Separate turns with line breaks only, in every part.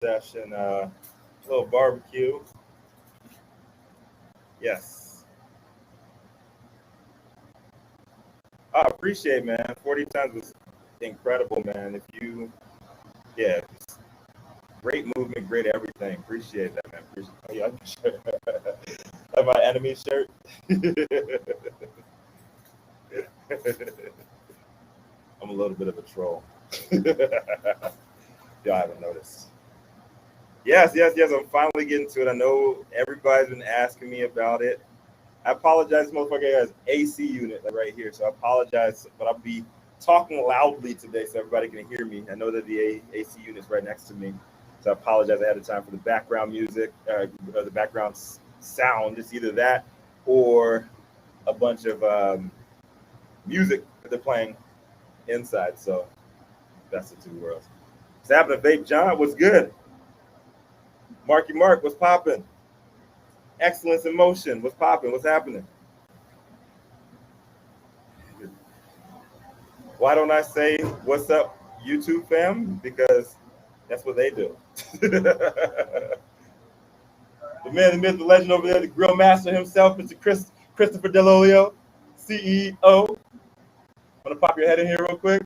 session, little barbecue. Yes. I appreciate, man. 40 times was incredible, man. Yeah, great movement, great everything. Appreciate that, man. Like my enemy shirt. I'm a little bit of a troll. Y'all haven't noticed. Yes. I'm finally getting to it. I know everybody's been asking me about it. I apologize, motherfucker has AC unit right here, so I apologize, but I'll be talking loudly today so everybody can hear me. I know that the AC unit's right next to me, so I apologize ahead of time for the background music, or the background sound. It's either that or a bunch of music that they're playing inside, so that's the two worlds. What's happening, Vape John? What's good? Marky Mark, what's popping? Excellence in motion, what's popping? What's happening? Why don't I say what's up, YouTube fam? Because that's what they do. The man, the myth, the legend over there, the grill master himself, Mr. Christopher Delolio, CEO. Want to pop your head in here real quick?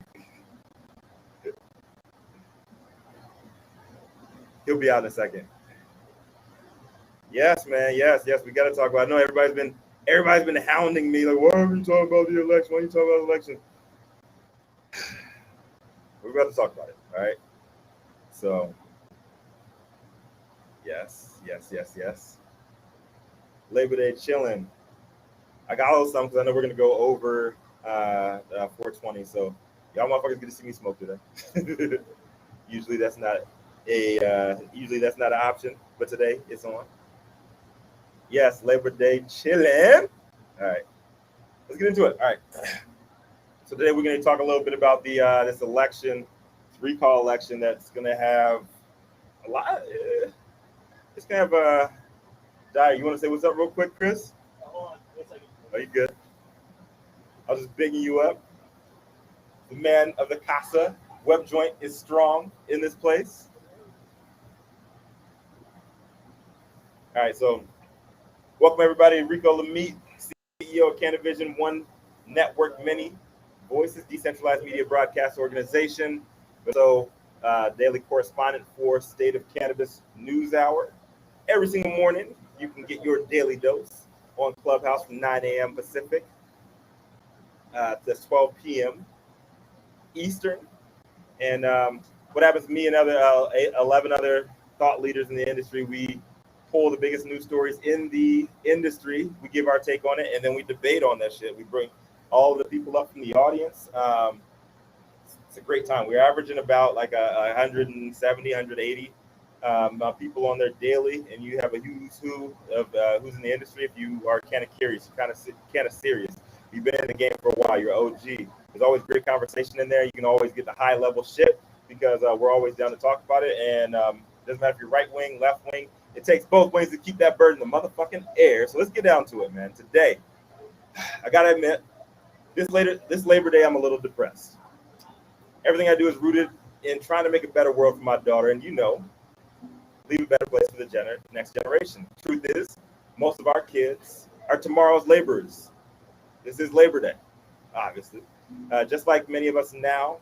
He'll be out in a second. Yes, man. Yes. We got to talk about it. I know everybody's been hounding me like, why are you talking about the election? Why are you talking about the election? We're about to talk about it, all right? So, yes. Labor Day chilling. I got a little something because I know we're gonna go over 420. So y'all motherfuckers get to see me smoke today. Usually that's not an option, but today it's on. Yes, Labor Day chilling. All right, let's get into it. All right. So today we're going to talk a little bit about the this election, this recall election that's going to have a lot. It's going to have Dyer, you want to say what's up real quick, Chris?
Hold on, wait a second.
Are you good? I was just bigging you up. The man of the casa, web joint, is strong in this place. All right, so welcome everybody. Rico Lamite, CEO of Canavision One Network Mini Voices, decentralized media broadcast organization. So, daily correspondent for State of Cannabis NewsHour. Every single morning, you can get your daily dose on Clubhouse from 9 a.m. Pacific to 12 p.m. Eastern. And what happens to me and 11 other thought leaders in the industry, we pull the biggest news stories in the industry, we give our take on it, and then we debate on that shit. We bring all the people up from the audience. It's a great time. We're averaging about like 170, 180 people on there daily, and you have a who's who of who's in the industry. If you are kind of curious, kind of serious, you've been in the game for a while, you're OG. There's always great conversation in there. You can always get the high level shit because we're always down to talk about it. And doesn't matter if you're right wing, left wing. It takes both ways to keep that bird in the motherfucking air. So let's get down to it, man. Today, I gotta admit, this Labor Day, I'm a little depressed. Everything I do is rooted in trying to make a better world for my daughter, and leave a better place for the next generation. Truth is, most of our kids are tomorrow's laborers. This is Labor Day, obviously. Just like many of us now,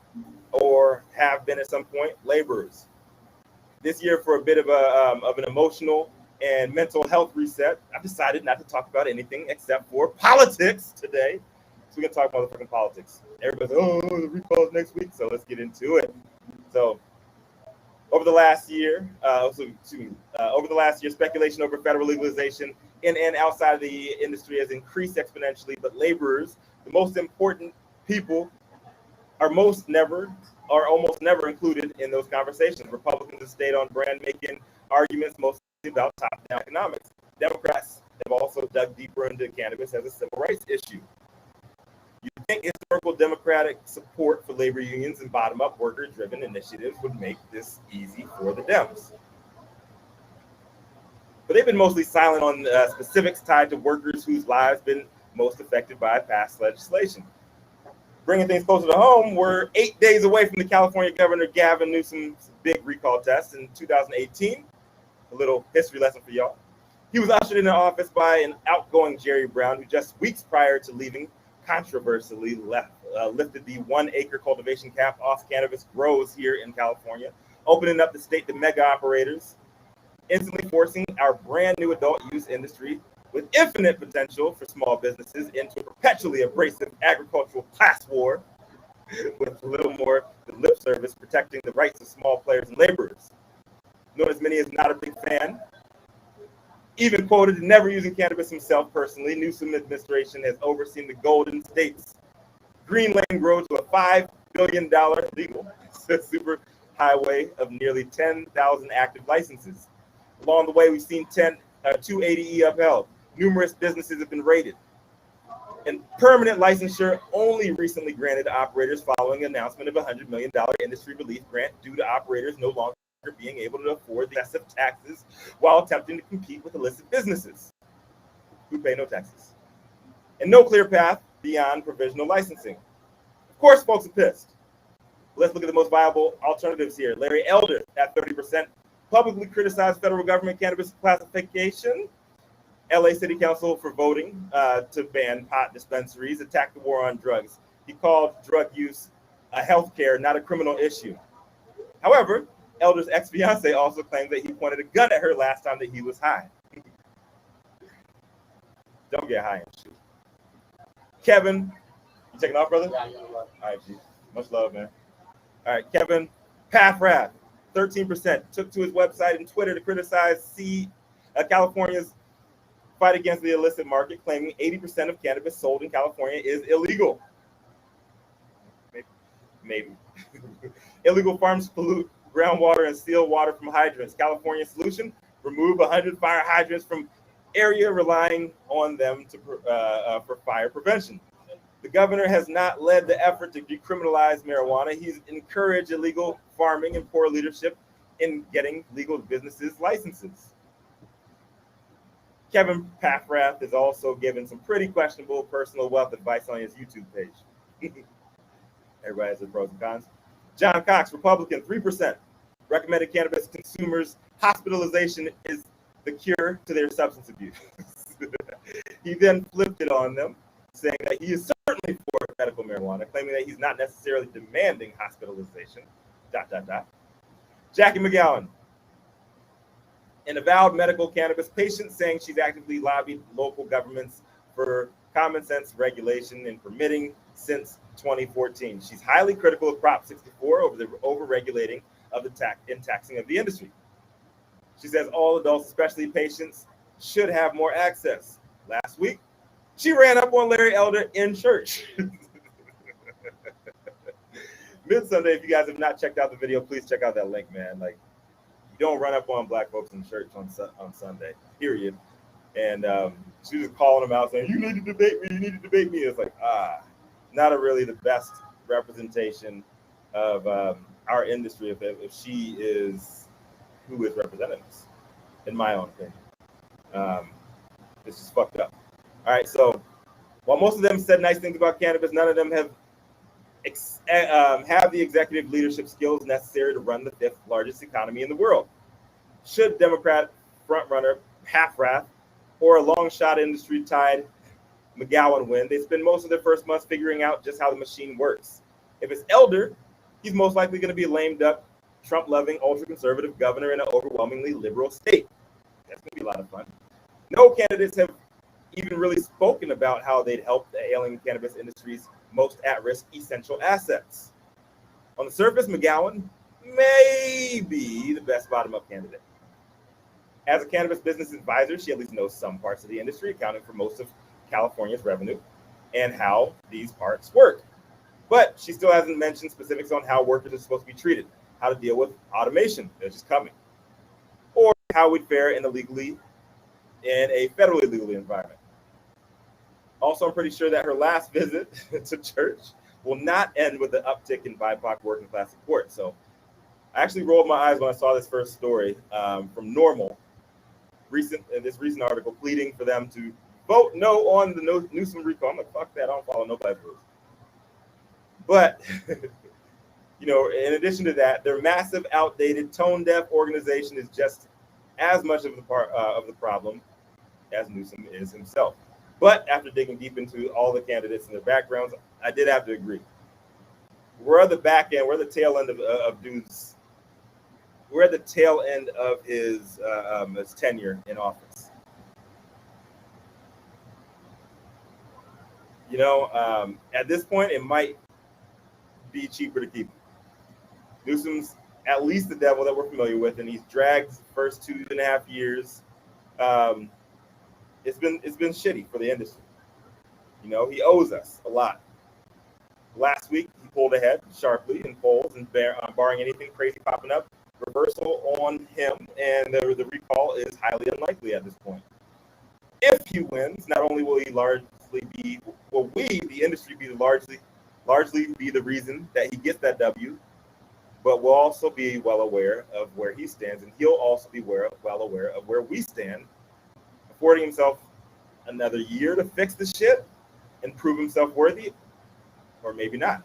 or have been at some point, laborers. This year, for a bit of an emotional and mental health reset, I've decided not to talk about anything except for politics today. So we're gonna talk about motherfucking politics. Everybody's like, oh, the recall is next week, so let's get into it. So over the last year, speculation over federal legalization in and outside of the industry has increased exponentially, but laborers, the most important people, are almost never included in those conversations. Republicans have stayed on brand, making arguments mostly about top-down economics. Democrats have also dug deeper into cannabis as a civil rights issue. You think historical Democratic support for labor unions and bottom-up worker-driven initiatives would make this easy for the Dems. But they've been mostly silent on specifics tied to workers whose lives have been most affected by past legislation. Bringing things closer to home, we're 8 days away from the California Governor Gavin Newsom's big recall test in 2018. A little history lesson for y'all. He was ushered into office by an outgoing Jerry Brown, who just weeks prior to leaving controversially lifted the 1 acre cultivation cap off cannabis grows here in California, opening up the state to mega operators, instantly forcing our brand new adult use industry with infinite potential for small businesses into a perpetually abrasive agricultural class war with little more than lip service protecting the rights of small players and laborers. Known as many as not a big fan, even quoted never using cannabis himself personally, Newsom administration has overseen the Golden State's Green Lane grow to a $5 billion legal super highway of nearly 10,000 active licenses. Along the way, we've seen 280E upheld. Numerous businesses have been raided. And permanent licensure only recently granted to operators following an announcement of a $100 million industry relief grant due to operators no longer being able to afford the excessive taxes while attempting to compete with illicit businesses who pay no taxes. And no clear path beyond provisional licensing. Of course, folks are pissed. Let's look at the most viable alternatives here. Larry Elder, at 30%, publicly criticized federal government cannabis classification. LA City Council for voting to ban pot dispensaries, attacked the war on drugs. He called drug use a healthcare, not a criminal issue. However, Elder's ex-fiance also claimed that he pointed a gun at her last time that he was high. Don't get high and shoot. Kevin, you taking off, brother?
Yeah,
all right, G. Much love, man. All right, Kevin Paffrath, 13%, took to his website and Twitter to criticize California's fight against the illicit market, claiming 80% of cannabis sold in California is illegal. Maybe. Illegal farms pollute groundwater and steal water from hydrants. California solution: remove 100 fire hydrants from area relying on them to for fire prevention. The governor has not led the effort to decriminalize marijuana. He's encouraged illegal farming and poor leadership in getting legal businesses licenses. Kevin Paffrath is also given some pretty questionable personal wealth advice on his YouTube page. Everybody has their pros and cons. John Cox, Republican, 3%, recommended cannabis consumers' hospitalization is the cure to their substance abuse. He then flipped it on them, saying that he is certainly for medical marijuana, claiming that he's not necessarily demanding hospitalization. ... Jackie McGowan, an avowed medical cannabis patient, saying she's actively lobbied local governments for common sense regulation and permitting since 2014. She's highly critical of Prop 64 over the over-regulating of the taxing of the industry. She says all adults, especially patients, should have more access. Last week, she ran up on Larry Elder in church. Mid-Sunday, if you guys have not checked out the video, please check out that link, man. Like, you don't run up on black folks in church on Sunday, period. And she was calling him out saying, you need to debate me, you need to debate me. It's like, not really the best representation of our industry if she is who is representing us, in my own opinion. This is fucked up. All right, so while most of them said nice things about cannabis, none of them have the executive leadership skills necessary to run the 5th largest economy in the world. Should Democrat frontrunner Paffrath or a long shot industry tied McGowan win, they spend most of their first months figuring out just how the machine works. If it's Elder, he's most likely going to be a lame duck, Trump-loving, ultra-conservative governor in an overwhelmingly liberal state. That's going to be a lot of fun. No candidates have even really spoken about how they'd help the ailing cannabis industry's most at-risk essential assets. On the surface, McGowan may be the best bottom-up candidate. As a cannabis business advisor, she at least knows some parts of the industry, accounting for most of California's revenue and how these parts work. But she still hasn't mentioned specifics on how workers are supposed to be treated, how to deal with automation that's just coming, or how we'd fare in a federally legal environment. Also, I'm pretty sure that her last visit to church will not end with an uptick in BIPOC working class support. So I actually rolled my eyes when I saw this first story from Normal, this recent article pleading for them to vote no on the Newsom Recall. I'm like, fuck that, I don't follow nobody's rules. But in addition to that, their massive, outdated, tone-deaf organization is just as much of the problem as Newsom is himself. But after digging deep into all the candidates and their backgrounds, I did have to agree. We're at the back end. We're at the tail end of dude's. We're at the tail end of his tenure in office. At this point, it might be cheaper to keep him. Newsom's at least the devil that we're familiar with, and he's dragged the first 2.5 years. It's been shitty for the industry. He owes us a lot. Last week, he pulled ahead sharply in polls, and barring anything crazy popping up, reversal on him, and the recall is highly unlikely at this point. If he wins, not only will he the industry, be largely be the reason that he gets that W, but we'll also be well aware of where he stands, and he'll also be well aware of where we stand, affording himself another year to fix the shit and prove himself worthy, or maybe not.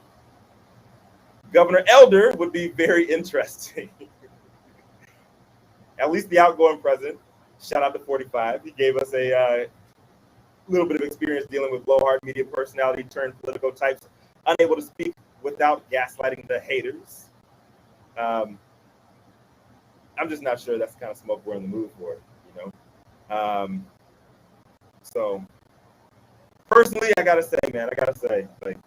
Governor Elder would be very interesting. At least the outgoing president, shout out to 45, he gave us a little bit of experience dealing with blowhard media personality turned political types, unable to speak without gaslighting the haters. I'm just not sure that's the kind of smoke we're in the mood for, So personally, I gotta say, like,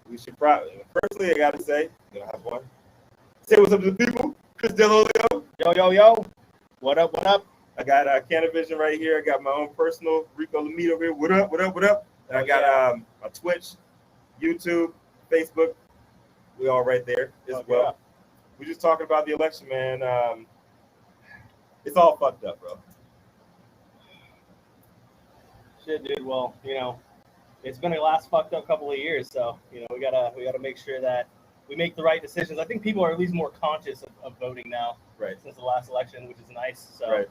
we should probably. Personally, I gotta say, have one. Say what's up to the people. Chris Delolio.
Yo. What up?
I got Cannabis right here. I got my own personal Rico Lamito over here. What up? And I got a Twitch, YouTube, Facebook. We all right there as well. Yeah. We're just talking about the election, man. It's all fucked up, bro.
Shit, dude. Well, it's been a last fucked up couple of years, so we gotta make sure that we make the right decisions. I think people are at least more conscious of voting now,
right?
Since the last election, which is nice. So,
right.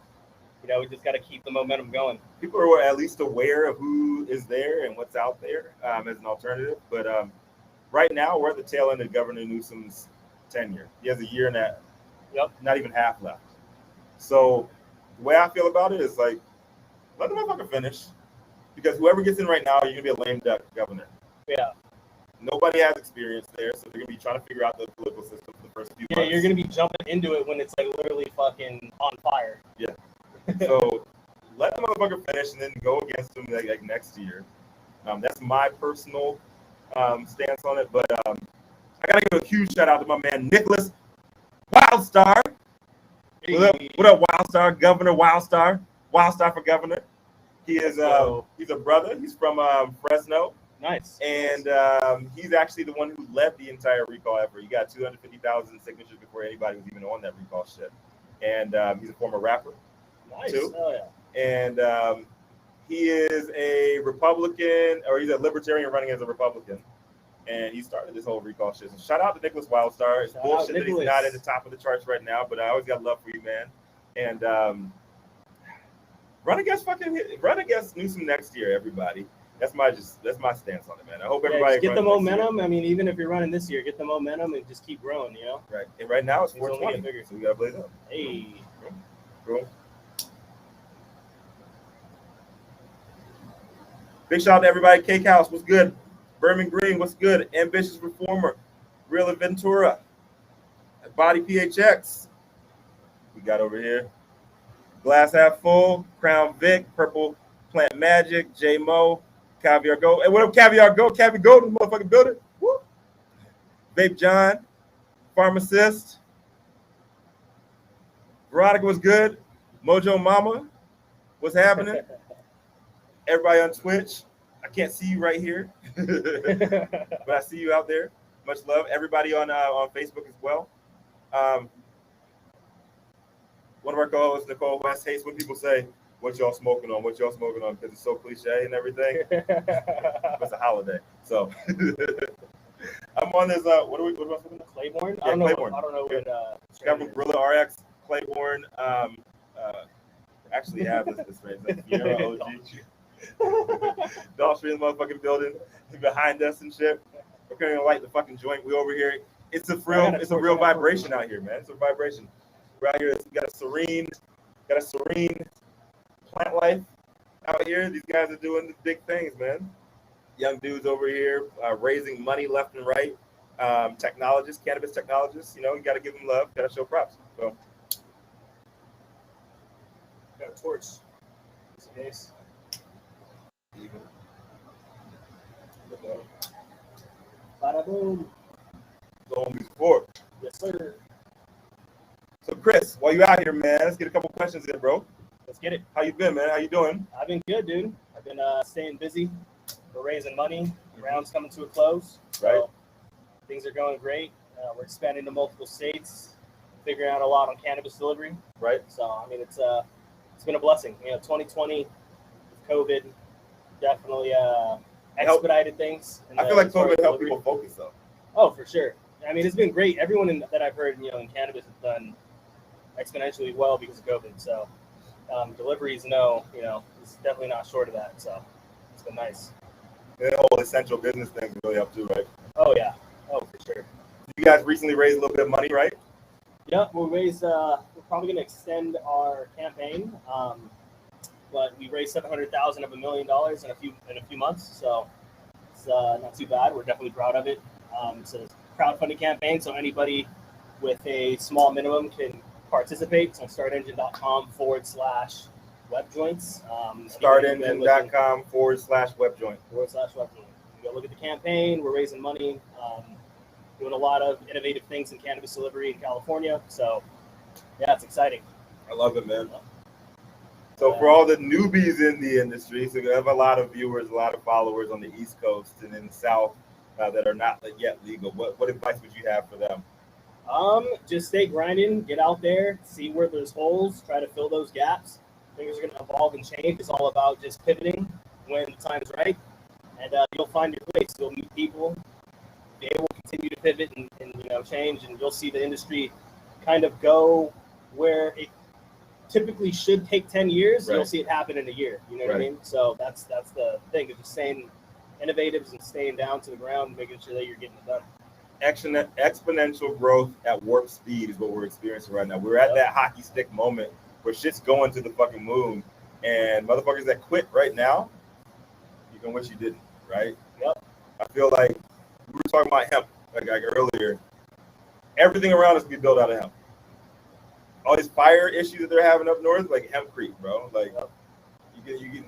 We just got to keep the momentum going.
People are at least aware of who is there and what's out there as an alternative. But right now, we're at the tail end of Governor Newsom's tenure. He has a year and not even half left. So the way I feel about it is like, let the motherfucker finish. Because whoever gets in right now, you're going to be a lame duck governor.
Yeah.
Nobody has experience there, so they're going to be trying to figure out the political system for the first few months.
Yeah, you're going to be jumping into it when it's like literally fucking on fire.
Yeah. So let the motherfucker finish and then go against him like next year. That's my personal stance on it. But I got to give a huge shout out to my man, Nicholas Wildstar. Hey. What up, Wildstar? Governor Wildstar. Wildstar for governor. He is he's a brother. He's from Fresno.
Nice.
And he's actually the one who led the entire recall effort. He got 250,000 signatures before anybody was even on that recall shit. And he's a former rapper.
Nice.
Too.
Oh, yeah.
And he is a Republican, or he's a libertarian running as a Republican. And he started this whole recall shit. So shout out to Nicholas Wildstar. It's bullshit that he's not at the top of the charts right now, but I always got love for you, man. And run against Newsom next year, everybody. That's my stance on it, man. I hope everybody
get the momentum. I mean, even if you're running this year, get the momentum and just keep growing,
Right. And right now it's 420, so we gotta blaze up.
Hey.
Cool. Big shout out to everybody. Cake House, what's good? Berman Green, what's good? Ambitious Reformer, Real Ventura, Body PHX. We got over here. Glass Half Full, Crown Vic, Purple Plant Magic, J Mo, Caviar Gold. Hey, what up, Caviar Gold? Caviar Gold in the motherfucking building. Woo. Vape John, Pharmacist. Veronica was good. Mojo Mama, what's happening? Everybody on Twitch. I can't see you right here, but I see you out there. Much love. Everybody on Facebook as well. One of our co-hosts, Nicole West, hates when people say, what y'all smoking on? What y'all smoking on? Because it's so cliche and everything. It's a holiday. So I'm on this, what am I smoking on?
Claiborne?
Yeah, Claiborne.
I don't know what.
Got from Gorilla RX, Claiborne. Actually have this strain. It's like Sierra OG. Dollar Street in the motherfucking building behind us and shit. We're gonna light the fucking joint. We over here. It's a real vibration out here, man. It's a vibration. We're out here. We got a serene plant life out here. These guys are doing the big things, man. Young dudes over here raising money left and right. Technologists, cannabis technologists. You know, you got to give them love. Got to show props. So,
Got a torch. Just in case.
even.
Bada boom.
Before.
Yes, sir.
So, Chris, while you out here, man, let's get a couple questions in, bro.
Let's get it.
How you been, man? How you doing?
I've been good, dude. I've been staying busy. We're raising money. The round's coming to a close. So
Right.
things are going great. We're expanding to multiple states, figuring out a lot on cannabis delivery.
Right.
So, I mean, it's been a blessing. 2020, with COVID, definitely expedited things.
I feel like COVID helped people focus, though.
Oh, for sure. I mean, it's been great. Everyone that I've heard, in cannabis has done exponentially well because of COVID. So, deliveries, it's definitely not short of that. So, it's been nice.
The whole essential business things really help too, right?
Oh, yeah. Oh, for sure.
You guys recently raised a little bit of money, right?
Yep, we're probably going to extend our campaign, but we raised $700,000 of $1 million in a few months, so it's not too bad. We're definitely proud of it. It's a crowdfunding campaign, so anybody with a small minimum can participate. So startengine.com/webjoints.
Startengine.com/webjoint.
/webjoint. You go look at the campaign. We're raising money. Doing a lot of innovative things in cannabis delivery in California. So, yeah, it's exciting.
I love it, man. So for all the newbies in the industry, so we have a lot of viewers, a lot of followers on the East Coast and in the South that are not yet legal. What advice would you have for them?
Just stay grinding, get out there, see where there's holes, try to fill those gaps. Things are going to evolve and change. It's all about just pivoting when the time is right, and you'll find your place. You'll meet people. They will continue to pivot and change, and you'll see the industry kind of go where it typically should take 10 years. Right. You'll see it happen in a year. You know what I mean? So that's the thing, is just staying innovative and staying down to the ground, making sure that you're getting it done.
Exponential growth at warp speed is what we're experiencing right now. We're at that hockey stick moment where shit's going to the fucking moon, and motherfuckers that quit right now, you can wish you didn't, right?
Yep.
I feel like we were talking about hemp like earlier. Everything around us can be built out of hemp. All these fire issues that they're having up north, like hempcrete, bro. Like you can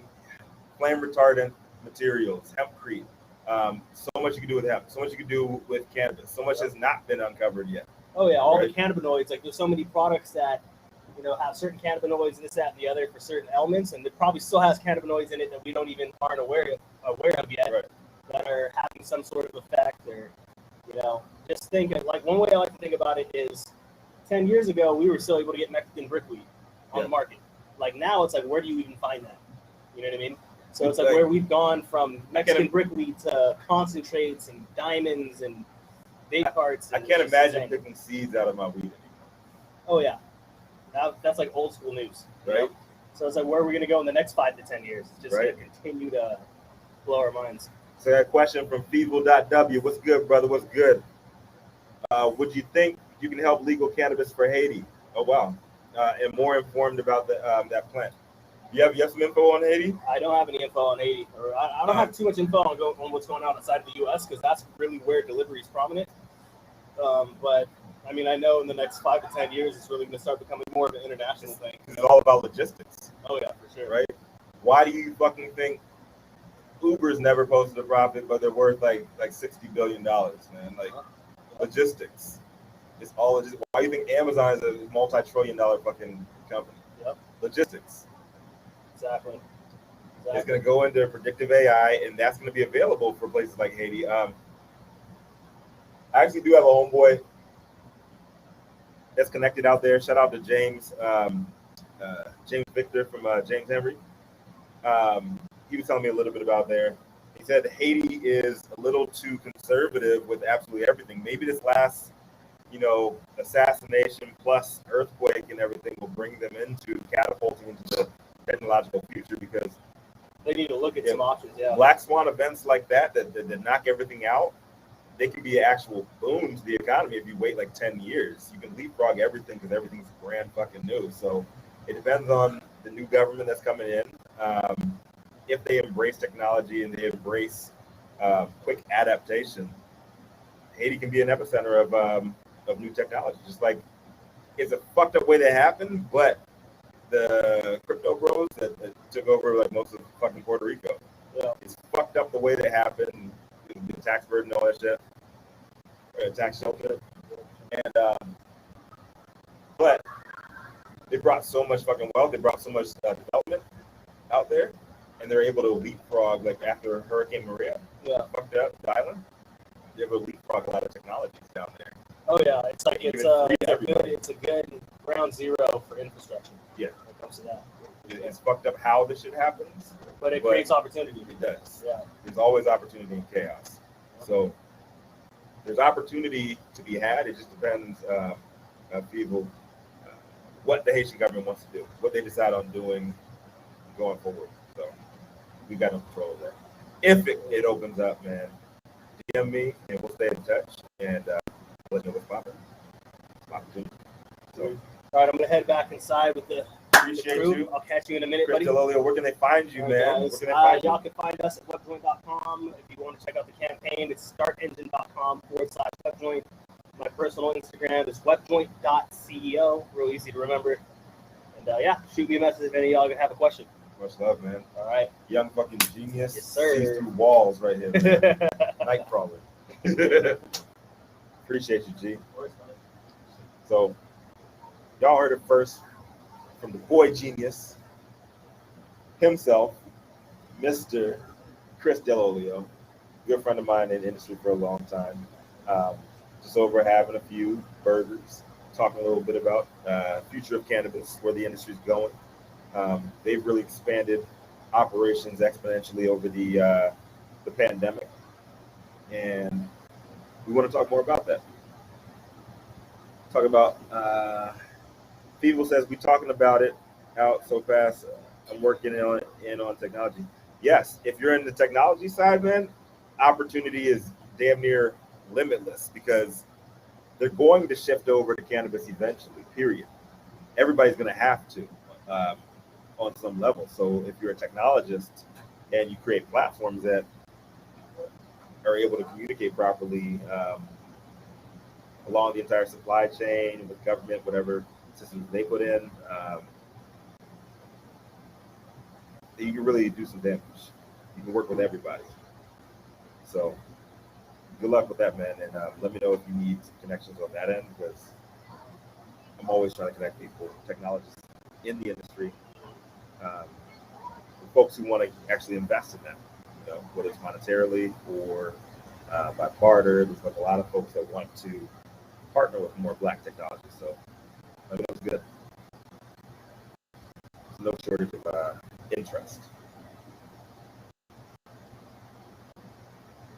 flame retardant materials, hempcrete. So much you can do with hemp. So much you can do with cannabis. So much has not been uncovered yet.
Oh yeah, all the cannabinoids. Like there's so many products that have certain cannabinoids and this, that, and the other for certain elements, and it probably still has cannabinoids in it that we aren't aware of yet. Right. That are having some sort of effect, or just think of, like, one way I like to think about it is 10 years ago we were still able to get Mexican brickweed on the market. Like now it's like, where do you even find that? You know what I mean? So it's like where we've gone from Mexican brickweed to concentrates and diamonds and vape carts.
I can't imagine picking seeds out of my weed anymore.
Oh yeah, that's like old school news,
right?
So it's like, where are we going to go in the next 5 to 10 years? It's just going to continue to blow our minds.
So that question from Feasible.w. What's good, brother? What's good? Would you think you can help legal cannabis for Haiti? Oh, wow. And more informed about that plant. You have some info on Haiti?
I don't have any info on Haiti. Or I don't have too much info on what's going on outside of the U.S. because that's really where delivery is prominent. But, I mean, I know in the next 5 to 10 years it's really going to start becoming more of an international thing.
It's all about logistics.
Oh, yeah, for sure.
Right? Why do you fucking think Uber's never posted a profit, but they're worth like $60 billion, man? Like, logistics. It's all just. Why do you think Amazon is a multi-trillion-dollar fucking company?
Yep.
Logistics.
Exactly.
It's going to go into predictive AI, and that's going to be available for places like Haiti. I actually do have a homeboy that's connected out there. Shout out to James Victor from James Henry. He was telling me a little bit about there. He said Haiti is a little too conservative with absolutely everything. Maybe this last, assassination plus earthquake and everything will bring them into catapulting into the technological future, because
They need to look at some options. Yeah.
Black swan events like that knock everything out. They can be an actual boom to the economy if you wait like 10 years. You can leapfrog everything because everything's brand fucking new. So it depends on the new government that's coming in. If they embrace technology and they embrace quick adaptation, Haiti can be an epicenter of new technology. Just like it's a fucked up way that happened, but the crypto bros that took over like most of fucking Puerto Rico.
Yeah.
It's fucked up the way that happened, the tax burden, all that shit, tax shelter, and but they brought so much fucking wealth. They brought so much development out there, and they're able to leapfrog like after Hurricane Maria.
Yeah.
Fucked up the island. They're able to leapfrog a lot of technologies down there.
Oh yeah, it's like it's a good ground zero for infrastructure.
Yeah.
When it comes to that.
It's fucked up how this shit happens,
but it creates opportunity.
It does.
Yeah.
There's always opportunity in chaos. So there's opportunity to be had. It just depends people what the Haitian government wants to do, what they decide on doing going forward. So we got no control of that. If it opens up, man, DM me and we'll stay in touch and let you know what's popping. Opportunity. So
all right, I'm gonna head back inside with the
appreciate
crew.
you.
I'll catch you in a minute,
Chris
buddy.
Delolio, where can they find you,
All
man?
right,
Where
guys.
can they find
Y'all
you?
can find us at webjoint.com. If you want to check out the campaign, it's startengine.com/webjoint. My personal Instagram is webjoint.ceo. Real easy to remember. And yeah, shoot me a message if any of y'all have a question.
Much love, man.
All right.
Young fucking genius.
Yes, sir.
Sees through walls right here. Nightcrawler. Appreciate you, G. So, y'all heard it first from the boy genius himself, Mr. Chris Delolio, good friend of mine in the industry for a long time. Just over having a few burgers, talking a little bit about future of cannabis, where the industry's going. They've really expanded operations exponentially over the pandemic, and we want to talk more about that. Talk about people says we talking about it out so fast. I'm working on technology. Yes, if you're in the technology side, man, opportunity is damn near limitless because they're going to shift over to cannabis eventually. Period. Everybody's going to have to on some level. So if you're a technologist and you create platforms that are able to communicate properly along the entire supply chain with government, whatever systems they put in, you can really do some damage. You can work with everybody. So good luck with that, man. And let me know if you need some connections on that end, because I'm always trying to connect people, technologists in the industry, folks who want to actually invest in that, you know, whether it's monetarily or by barter. There's like a lot of folks that want to partner with more Black technology. So that was good. There's no shortage of interest.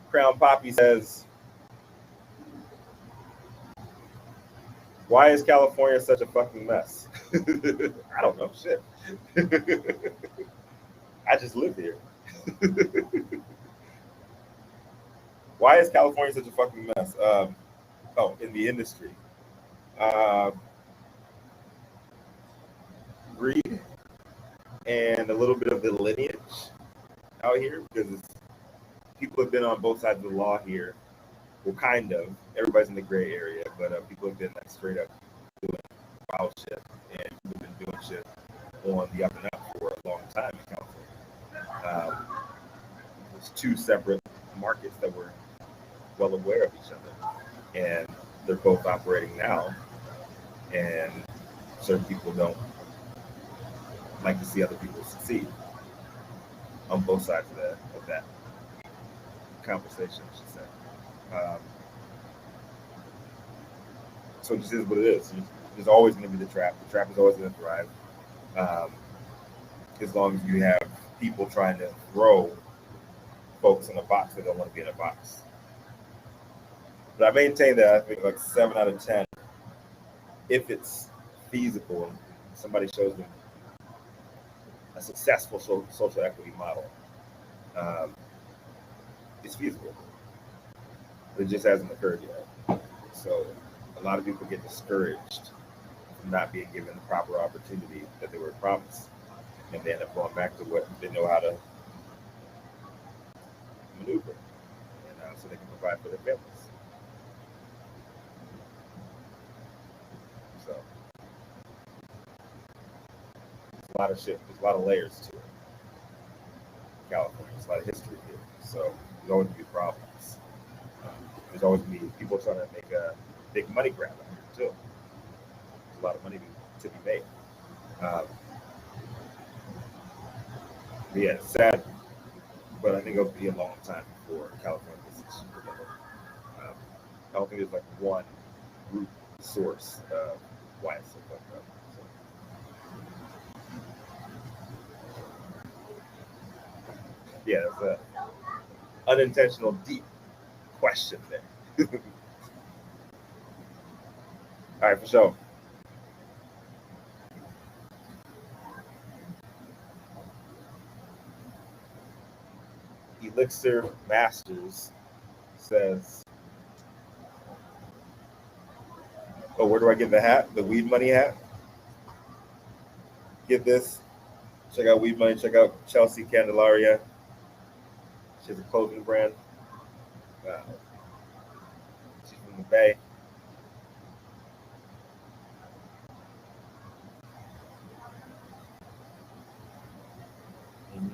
Crown Poppy says, why is California such a fucking mess? I don't know, shit. I just live here. Why is California such a fucking mess? In the industry. Greed and a little bit of the lineage out here, because people have been on both sides of the law here. Well, kind of. Everybody's in the gray area, but people have been like straight up doing wild shit, and people have been doing shit on the up and up for a long time in California. There's two separate markets that were well aware of each other, and they're both operating now, and certain people don't like to see other people succeed on both sides of that conversation, I should say. So it just is what it is. There's always going to be the trap. The trap is always going to thrive, as long as you have people trying to throw folks in a box that don't want to be in a box. But I maintain that I think like 7 out of 10, if it's feasible and somebody shows them a successful social equity model, it's feasible. It just hasn't occurred yet. So a lot of people get discouraged from not being given the proper opportunity that they were promised, and they end up going back to what they know how to maneuver, and so they can provide for their families. So there's a lot of shit. There's a lot of layers to it. California, there's a lot of history here. So there's always going to be problems. There's always going to be people trying to make a big money grab out here too. There's a lot of money to be made. Yeah, it's sad, but I think it'll be a long time before California gets its shit together. I don't think there's like one root source of why it's so fucked up. So. Yeah, that's an unintentional deep question there. All right, for sure. Elixir Masters says, "Oh, where do I get the hat? The Weed Money hat? Get this. Check out Weed Money. Check out Chelsea Candelaria. She has a clothing brand. She's from the Bay. Mm-hmm.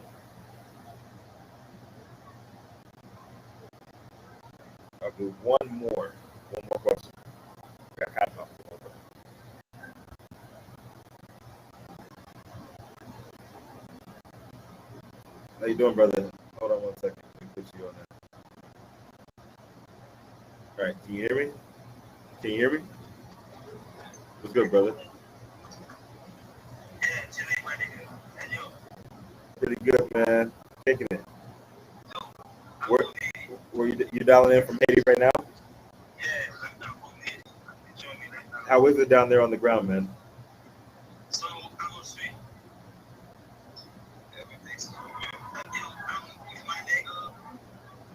I'll do one more question. How you doing, brother? Hold on 1 second. Let me put you on there. All right, can you hear me? Can you hear me? What's good, brother? Pretty good, man. Taking it. Where you dialing in from Haiti right now? How is it down there on the ground, man?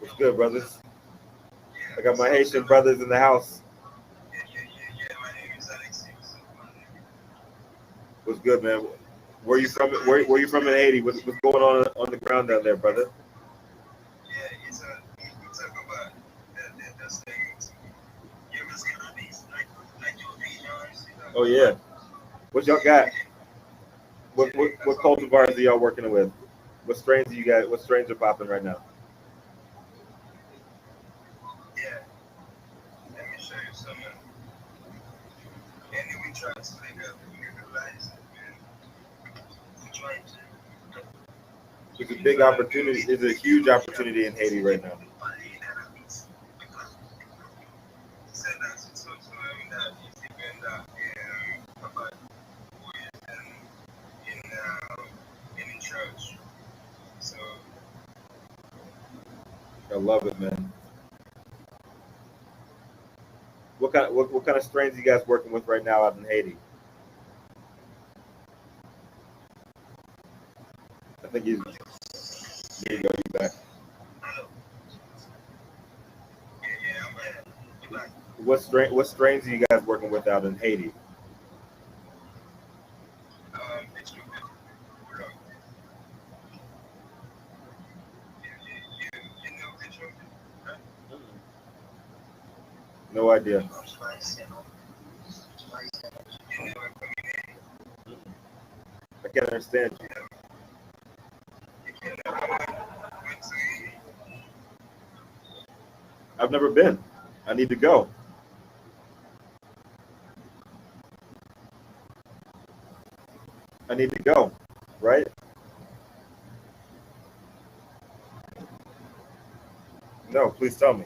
What's good, brothers? I got my Haitian brothers in the house. What's good, man? Where you from? Where you from in Haiti? What's going on the ground down there, brother? Oh yeah. What y'all got? What cultivars are y'all working with? What strains do you got? What strains are popping right now?
Let me show you some. And then we try to make up legalize it. We try to.
It's a big opportunity. It's a huge opportunity in Haiti right now. I love it, man. What kind of strains are you guys working with right now out in Haiti? I think you. There you go. You back. What strains are you guys working with out in Haiti? No idea. I can't understand you. I've never been. I need to go. I need to go, right? No, please tell me.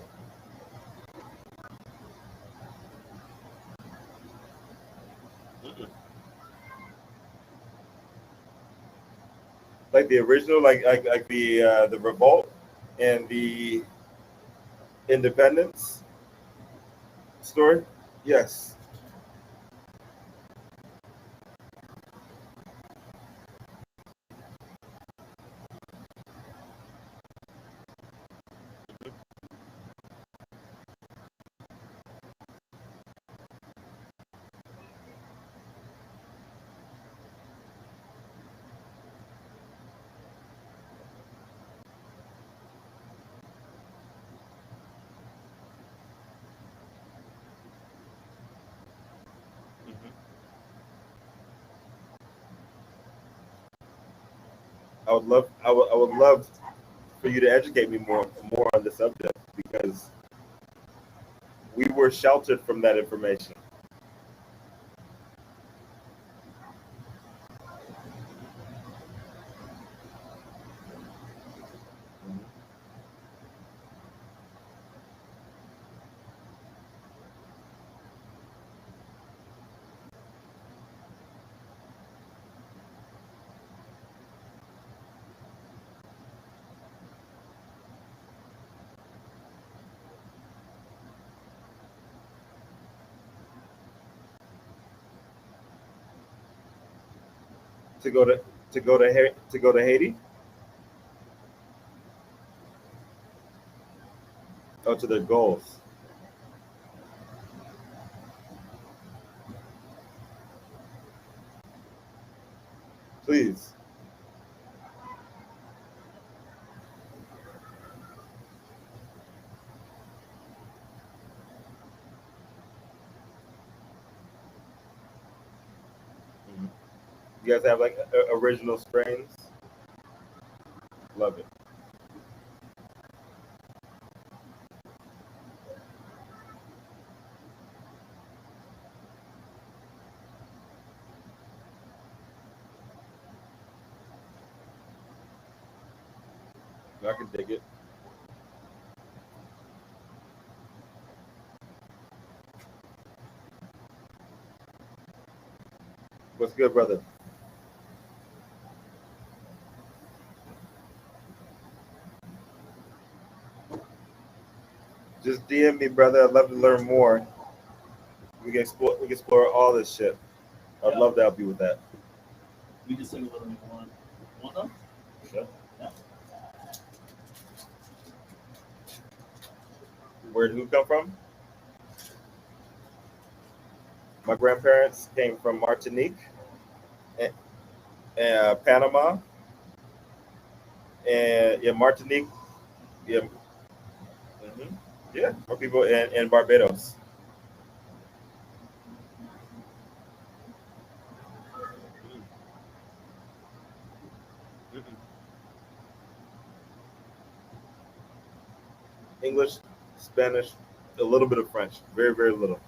Like the original, like the revolt and the independence story. Yes. I would love for you to educate me more on the subject, because we were sheltered from that information. To go to Haiti? Oh, to their goals. Please. You guys have like original strains? Love it. I can dig it. What's good, brother? Just DM me, brother. I'd love to learn more. We can explore all this shit. I'd love to help you with that.
We just sing a little bit more. Want them?
Sure.
Yeah.
Where'd who come from? My grandparents came from Martinique, and Panama, and yeah, Martinique, yeah, yeah, more people in Barbados. Mm-mm. English, Spanish, a little bit of French, very, very little.